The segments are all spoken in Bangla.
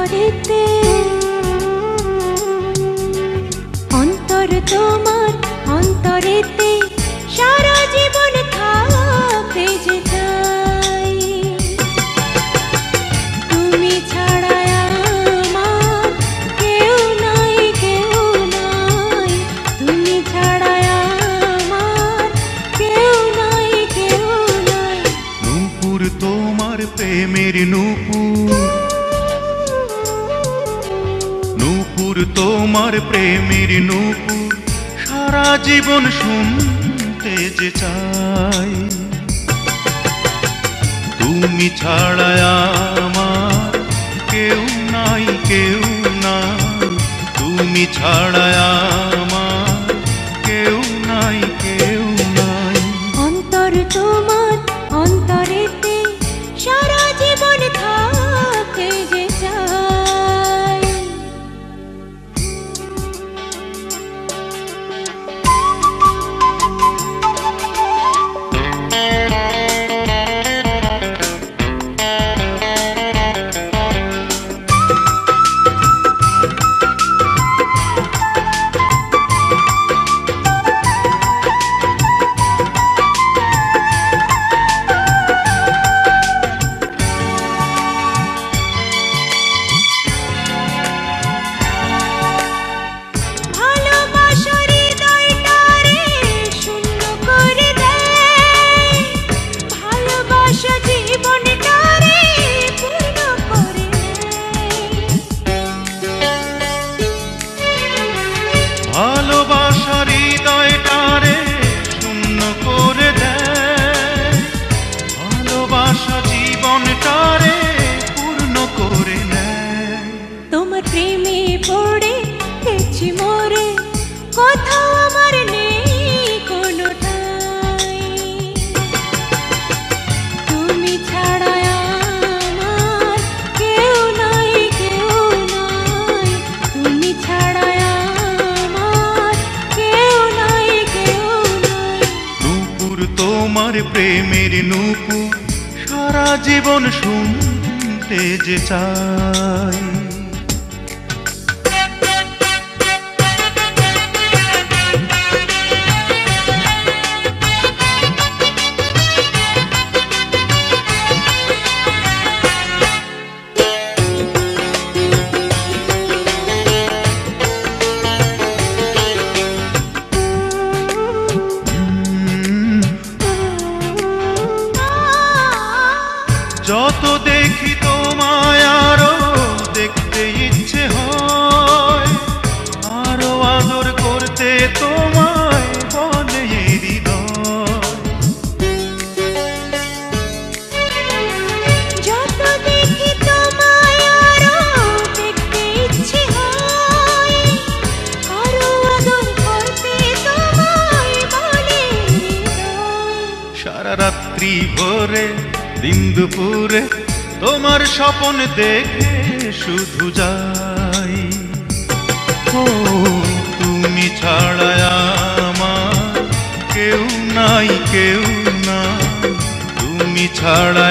অন্তরেতে অন্তর তোমার অন্তরেতে সারা জীবন থাকতে যে চাই তুমি ছাড়া আমার কেউ নাই তুমি ছাড়া আমার কেউ নাই নূপুর তোমার প্রেমের নূপুর তোমার প্রেমের নূপুর সারা জীবন শুনতে যে চাই তুমি ছাড়া আমার কেউ নাই তুমি ছাড়া আমার কেউ নাই অন্তর তোমার অন্তরেতে সারা জীবন থাকতে যে চাই ভালোবাসার হৃদয়টারে শূন্য করে দেয় ভালোবাসা জীবনটারে পূর্ণ করে নেয় তোমার প্রেমে পড়ে গেছি মোরে কোথাও আমার নেই কোনো ঠাঁই তুমি ছাড়া আমার কেউ নাই তুমি ছাড়া আমার কেউ নাই নূপুর তোমার প্রেমের নূপুর সারা জীবন শুনতে যে চাই যত দেখি তোমায় আরো দেখতে ইচ্ছে হয় আরো আদর করতে তোমায় বলে হৃদয় যত দেখি তোমায় আরো দেখতে ইচ্ছে হয় আরো আদর করতে তোমায় বলে সারা রাত্রি ভোরে দিন দুপুরে তোমার স্বপ্ন দেখে শুধু যাই ও তুমি ছাড়া আমার কেউ নাই তুমি ছাড়া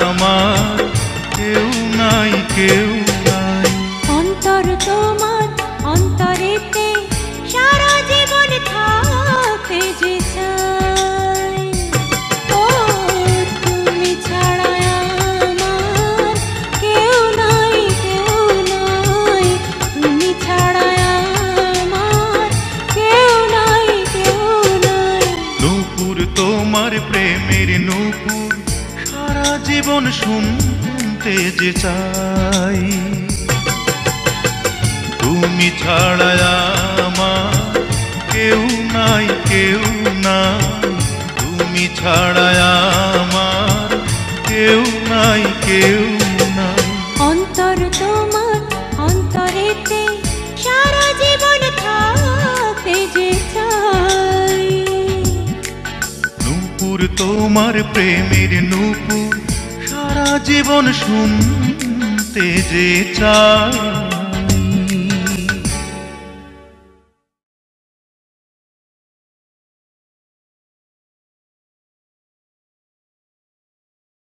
আমার কেউ নাই অন্তর তোমার অন্তরেতে সারা জীবন থাকতে যে চাই ও তুমি ছাড়া আমার কেউ নাই তুমি ছাড়া আমার কেউ নাই নূপুর তোমার প্রেমের নূপুর সারা জীবন শুনতে যে চাই তুমি ছাড়া আমার কেউ নাই তুমি ছাড়া আমার কেউ নাই অন্তর তোমার অন্তরেতে সারা জীবন থাকতে যে চাই নূপুর তোমার প্রেমের নূপুর সারা জীবন শুনতে যে চাই।